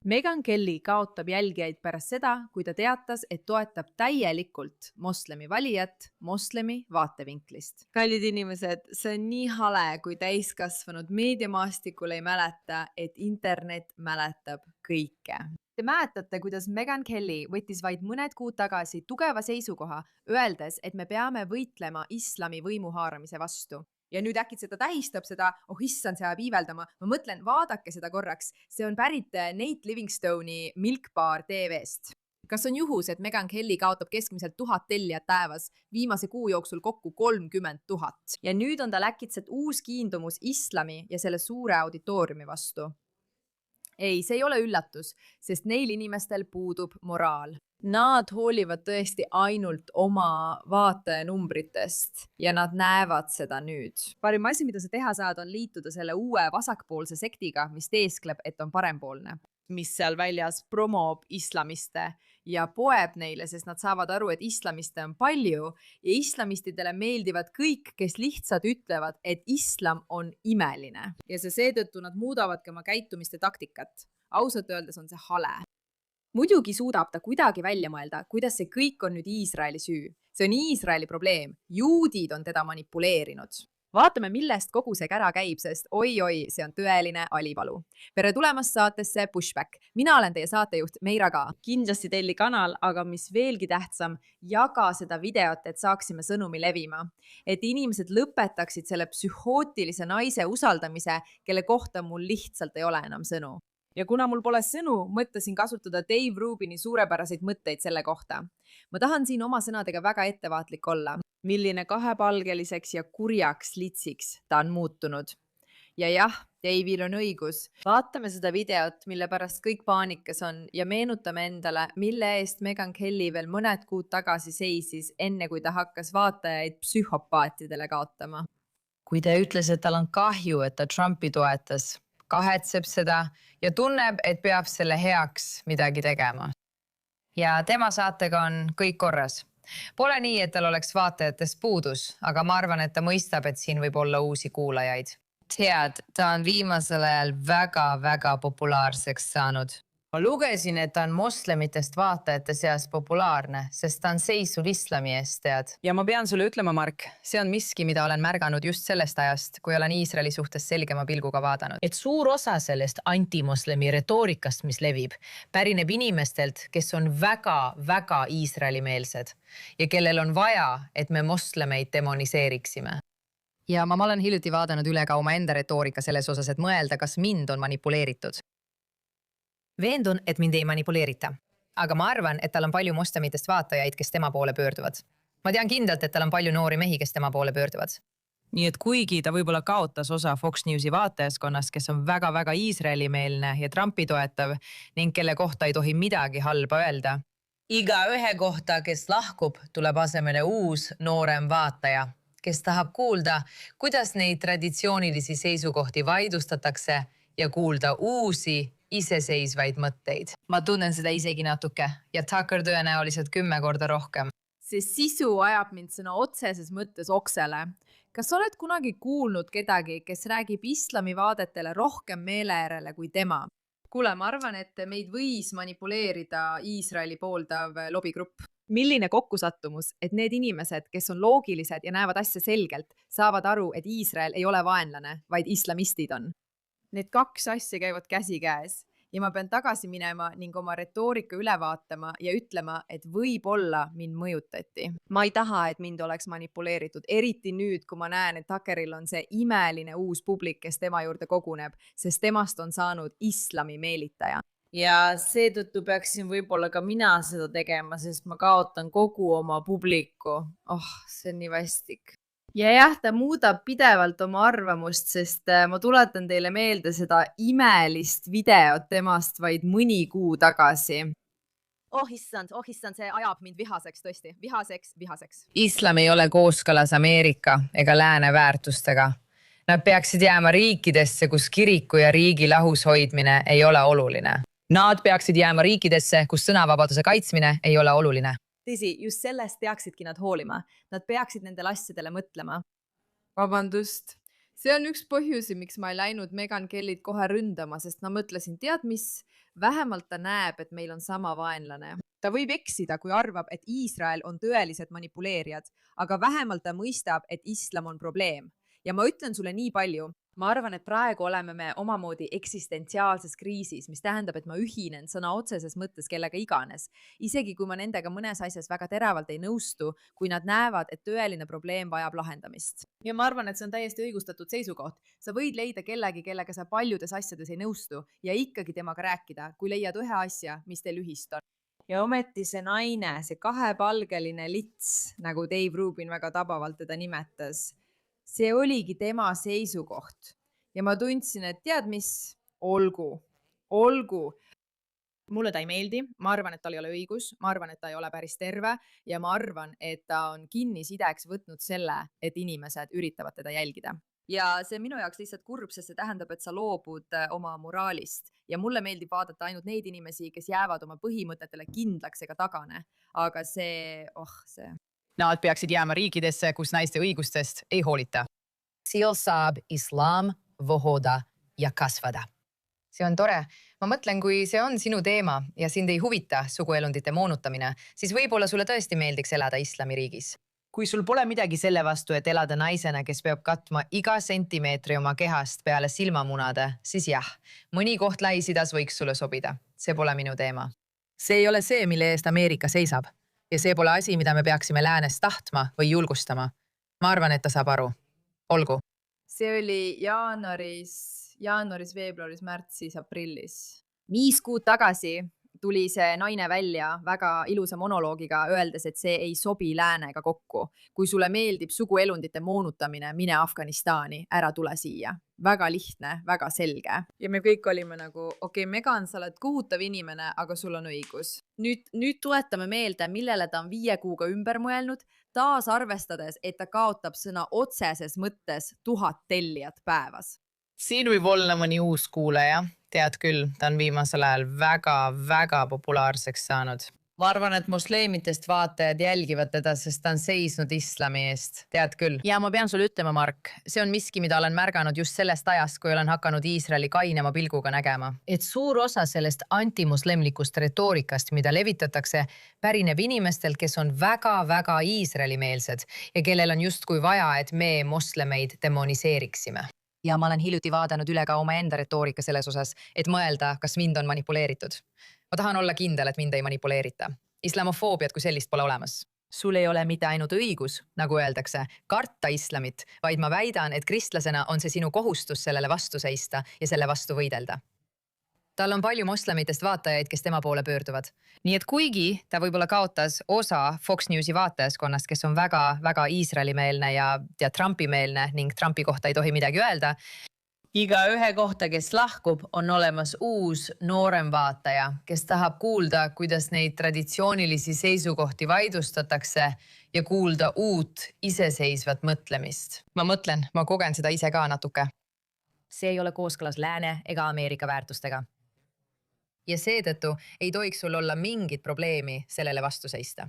Meghan Kelly kaotab jälgijaid pärast seda, kui ta teatas, et toetab täielikult moslemi valijat moslemi vaatevinklist. Kallid inimesed, see on nii hale, kui täiskasvanud meediamaastikul ei mäleta, et internet mäletab kõike. Te mäletate, kuidas Meghan Kelly võttis vaid mõned kuud tagasi tugeva seisukoha, öeldes, et me peame võitlema islami võimu haaramise vastu. Ja nüüd äkitselt ta tähistab seda, issand, see ajab iiveldama. Ma mõtlen, vaadake seda korraks. See on pärit Nate Livingstone'i Milk Bar TV-st. Kas on juhus, et Meghan Kelly kaotab keskmiselt 1000 tellijat päevas, viimase kuu jooksul kokku 30 000? Ja nüüd on tal äkitselt uus kiindumus islami ja selle suure auditooriumi vastu. Ei, see ei ole üllatus, sest neil inimestel puudub moraal. Nad hoolivad tõesti ainult oma vaatajanumbritest ja nad näevad seda nüüd. Parim asi, mida sa teha saad, on liituda selle uue vasakpoolse sektiga, mis teeskleb, et on parempoolne. Mis seal väljas promob islamiste ja poeb neile, sest nad saavad aru, et islamiste on palju ja islamistidele meeldivad kõik, kes lihtsalt ütlevad, et islam on imeline. Ja seetõttu nad muudavadki oma käitumiste taktikat. Ausalt öeldes on see hale. Muidugi suudab ta kuidagi välja mõelda, kuidas see kõik on nüüd Iisraeli süü. See on Iisraeli probleem. Juudid on teda manipuleerinud. Vaatame, millest kogu see kära käib, sest oi, see on tõeline alivalu. Tere tulemast saatesse Pushback. Mina olen teie saatejuht Meira Ka. Kindlasti telli kanal, aga mis veelgi tähtsam, jaga seda videot, et saaksime sõnumi levima. Et inimesed lõpetaksid selle psühhootilise naise usaldamise, kelle kohta mul lihtsalt ei ole enam sõnu. Ja kuna mul pole sõnu, mõtlesin kasutada Dave Rubini suurepäraseid mõtteid selle kohta. Ma tahan siin oma sõnadega väga ettevaatlik olla, milline kahepalgeliseks ja kurjaks litsiks ta on muutunud. Ja jah, Dave'il on õigus. Vaatame seda videot, mille pärast kõik paanikas on ja meenutame endale, mille eest Meghan Kelly veel mõned kuud tagasi seisis, enne kui ta hakkas vaatajaid psühhopaatidele kaotama. Kui ta ütles, et tal on kahju, et ta Trumpi toetas, kahetseb seda ja tunneb, et peab selle heaks midagi tegema. Ja tema saatega on kõik korras. Pole nii, et tal oleks vaatajatest puudus, aga ma arvan, et ta mõistab, et siin võib olla uusi kuulajaid. Tead, ta on viimasel ajal väga populaarseks saanud. Ma lugesin, et ta on moslemitest vaatajate seas populaarne, sest ta on seisnud islami eest, tead. Ja ma pean sulle ütlema, Mark, see on miski, mida olen märganud just sellest ajast, kui olen Iisraeli suhtes selgema pilguga vaadanud. Et suur osa sellest antimoslemi retoorikast, mis levib, pärineb inimestelt, kes on väga Iisraeli-meelsed ja kellel on vaja, et me moslemeid demoniseeriksime. Ja ma olen hiljuti vaadanud üle ka oma enda retoorika selles osas, et mõelda, kas mind on manipuleeritud. Veendun, et mind ei manipuleerita, aga ma arvan, et tal on palju moslemitest vaatajaid, kes tema poole pöörduvad. Ma tean kindlalt, et tal on palju noori mehi, kes tema poole pöörduvad. Nii et kuigi ta võib-olla kaotas osa Fox Newsi vaatajaskonnast, kes on väga Iisraeli-meelne ja Trumpi toetav ning kelle kohta ei tohi midagi halba öelda. Iga ühe kohta, kes lahkub, tuleb asemele uus noorem vaataja, kes tahab kuulda, kuidas neid traditsioonilisi seisukohti vaidlustatakse ja kuulda uusi iseseisvaid mõtteid. Ma tunnen seda isegi natuke ja Tucker tõenäoliselt 10 korda rohkem. See sisu ajab mind sõna otseses mõttes oksele. Kas oled kunagi kuulnud kedagi, kes räägib islami vaadetele rohkem meelejärele kui tema? Kuule, ma arvan, et meid võis manipuleerida Iisraeli pooldav lobigrupp. Milline kokkusattumus, et need inimesed, kes on loogilised ja näevad asja selgelt, saavad aru, et Iisrael ei ole vaenlane, vaid islamistid on. Need kaks asja käivad käsi käes ja ma pean tagasi minema ning oma retoorika üle vaatama ja ütlema, et võib-olla mind mõjutati. Ma ei taha, et mind oleks manipuleeritud, eriti nüüd, kui ma näen, et Tuckeril on see imeline uus publik, kes tema juurde koguneb, sest temast on saanud islami meelitaja. Ja seetõttu peaksin võib-olla ka mina seda tegema, sest ma kaotan kogu oma publiku. See on nii vastik. Ja jah, ta muudab pidevalt oma arvamust, sest ma tuletan teile meelde seda imelist videot temast vaid mõni kuu tagasi. Issand, see ajab mind vihaseks tõesti. Vihaseks. Islam ei ole kooskõlas Ameerika ega lääne väärtustega. Nad peaksid jääma riikidesse, kus kiriku ja riigi lahus hoidmine ei ole oluline. Nad peaksid jääma riikidesse, kus sõnavabaduse kaitsmine ei ole oluline. Tõsi, just sellest peaksidki nad hoolima. Nad peaksid nendele asjadele mõtlema. Vabandust. See on üks põhjusi, miks ma ei läinud Meghan Kellyt kohe ründama, sest ma mõtlesin, tead mis, vähemalt ta näeb, et meil on sama vaenlane. Ta võib eksida, kui arvab, et Iisrael on tõelised manipuleerijad, aga vähemalt ta mõistab, et islam on probleem. Ja ma ütlen sulle nii palju. Ma arvan, et praegu oleme me omamoodi eksistentsiaalses kriisis, mis tähendab, et ma ühinen sõna otseses mõttes kellega iganes. Isegi kui ma nendega mõnes asjas väga teravalt ei nõustu, kui nad näevad, et tõeline probleem vajab lahendamist. Ja ma arvan, et see on täiesti õigustatud seisukoht. Sa võid leida kellegi, kellega sa paljudes asjades ei nõustu ja ikkagi temaga rääkida, kui leiad ühe asja, mis teil ühist on. Ja ometi see naine, see kahepalgeline lits, nagu Dave Rubin väga tabavalt teda nimetas, see oligi tema seisukoht. Ja ma tundsin, et tead mis? Olgu. Mulle ta ei meeldi, ma arvan, et tal ei ole õigus, ma arvan, et ta ei ole päris terve ja ma arvan, et ta on kinnisideks võtnud selle, et inimesed üritavad teda jälgida. Ja see minu jaoks lihtsalt kurb, sest see tähendab, et sa loobud oma moraalist ja mulle meeldib vaadata ainult neid inimesi, kes jäävad oma põhimõtetele kindlaks ega tagane. Aga see. Nad peaksid jääma riikidesse, kus naiste õigustest ei hoolita. Seal saab islam vohoda ja kasvada. See on tore. Ma mõtlen, kui see on sinu teema ja sind ei huvita suguelundite moonutamine, siis võib-olla sulle tõesti meeldiks elada islamiriigis. Kui sul pole midagi selle vastu, et elada naisena, kes peab katma iga sentimeetri oma kehast peale silmamunade, siis jah, mõni koht Lähis-Idas võiks sulle sobida. See pole minu teema. See ei ole see, mille eest Ameerika seisab. Ja see pole asi, mida me peaksime läänes tahtma või julgustama. Ma arvan, et ta saab aru. Olgu. See oli jaanuaris, veebruaris, märtsis, aprillis. 5 kuud tagasi tuli see naine välja väga ilusa monoloogiga, öeldes, et see ei sobi läänega kokku. Kui sulle meeldib suguelundite moonutamine, mine Afganistani, ära tule siia. Väga lihtne, väga selge. Ja me kõik olime nagu, okei, Megan, sa oled kohutav inimene, aga sul on õigus. Nüüd tuletame meelde, millele ta on 5 kuuga ümber mõelnud, taas arvestades, et ta kaotab sõna otseses mõttes 1000 tellijat päevas. Siin võib olla mõni uus kuulaja. Tead küll, ta on viimasel ajal väga populaarseks saanud. Ma arvan, et mosleemitest vaatajad jälgivad teda, sest ta on seisnud islami eest. Tead küll. Ja ma pean sulle ütlema, Mark, see on miski, mida olen märganud just sellest ajast, kui olen hakanud Iisraeli kainema pilguga nägema. Et suur osa sellest antimoslemlikust retoorikast, mida levitatakse, pärineb inimestelt, kes on väga Iisraeli-meelsed ja kellel on justkui vaja, et me moslemeid demoniseeriksime. Ja ma olen hiljuti vaadanud üle ka omaenda retoorika selles osas, et mõelda, kas mind on manipuleeritud. Ma tahan olla kindel, et mind ei manipuleerita. Islamofoobiat kui sellist pole olemas. Sul ei ole mitte ainult õigus, nagu öeldakse, karta islamit, vaid ma väidan, et kristlasena on see sinu kohustus sellele vastu seista ja selle vastu võidelda. Tal on palju moslemitest vaatajaid, kes tema poole pöörduvad. Nii et kuigi ta võib-olla kaotas osa Fox Newsi vaatajaskonnast, kes on väga Iisraeli-meelne ja Trumpi-meelne ning Trumpi kohta ei tohi midagi öelda, iga ühe kohta, kes lahkub, on olemas uus noorem vaataja, kes tahab kuulda, kuidas neid traditsioonilisi seisukohti vaidlustatakse ja kuulda uut iseseisvat mõtlemist. Ma mõtlen, ma kogen seda ise ka natuke. See ei ole kooskõlas lääne ega Ameerika väärtustega. Ja seetõttu ei tohiks sul olla mingit probleemi sellele vastu seista.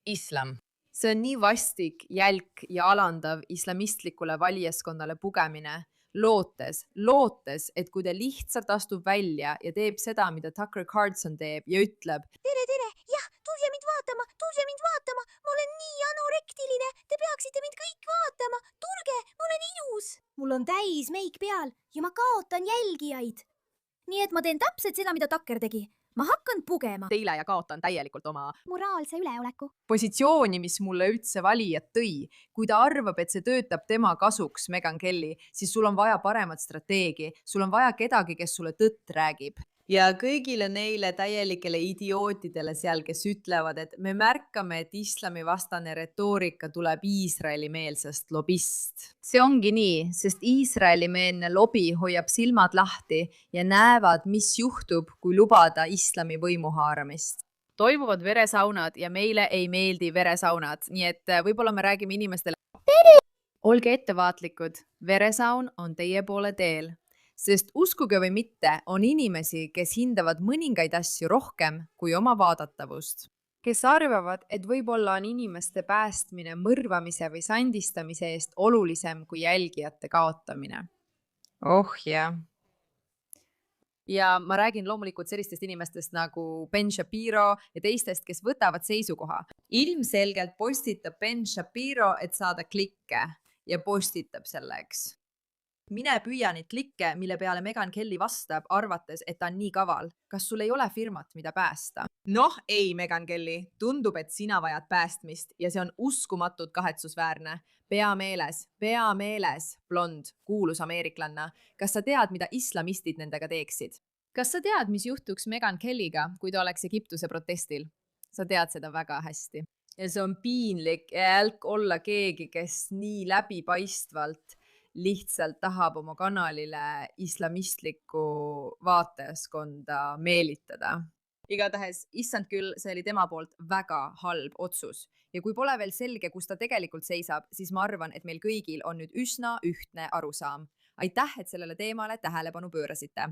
Islam. See on nii vastik, jälk ja alandav islamistlikule valijaskonnale pugemine, lootes, et kui ta lihtsalt astub välja ja teeb seda, mida Tucker Carlson teeb ja ütleb Tere, jah, tulge mind vaatama, ma olen nii anorektiline, te peaksite mind kõik vaatama, tulge, ma olen ilus. Mul on täis meik peal ja ma kaotan jälgijaid. Nii et ma teen täpselt seda, mida Tucker tegi. Ma hakkan pugema. Teile ja kaotan täielikult oma moraalse üleoleku. Positsiooni, mis mulle üldse valijad tõi. Kui ta arvab, et see töötab tema kasuks, Megan Kelly, siis sul on vaja paremat strateegi. Sul on vaja kedagi, kes sulle tõtt räägib. Ja kõigile neile täielikele idiootidele seal, kes ütlevad, et me märkame, et islami vastane retoorika tuleb Iisraeli-meelsest lobist. See ongi nii, sest Iisraeli-meelne lobi hoiab silmad lahti ja näevad, mis juhtub, kui lubada islami võimuhaaramist. Toimuvad veresaunad ja meile ei meeldi veresaunad, nii et võib-olla me räägime inimestele. Olge ettevaatlikud, veresaun on teie poole teel. Sest uskuge või mitte, on inimesi, kes hindavad mõningaid asju rohkem kui oma vaadatavust. Kes arvavad, et võib-olla on inimeste päästmine mõrvamise või sandistamise eest olulisem kui jälgijate kaotamine. Oh jah. ja ma räägin loomulikult sellistest inimestest nagu Ben Shapiro ja teistest, kes võtavad seisukoha. Ilmselgelt postitab Ben Shapiro, et saada klikke ja postitab selleks. Mine püüa neid klikke, mille peale Meghan Kelly vastab, arvates, et ta on nii kaval. Kas sul ei ole firmat, mida päästa? Noh, ei, Meghan Kelly. Tundub, et sina vajad päästmist ja see on uskumatult kahetsusväärne. Pea meeles, blond, kuulus ameeriklanna. Kas sa tead, mida islamistid nendega teeksid? Kas sa tead, mis juhtuks Meghan Kellyga, kui ta oleks Egiptuse protestil? Sa tead seda väga hästi. Ja see on piinlik jälk olla keegi, kes nii läbipaistvalt lihtsalt tahab oma kanalile islamistlikku vaatajaskonda meelitada. Igatahes, issand küll, see oli tema poolt väga halb otsus. Ja kui pole veel selge, kus ta tegelikult seisab, siis ma arvan, et meil kõigil on nüüd üsna ühtne arusaam. Aitäh, et sellele teemale tähelepanu pöörasite.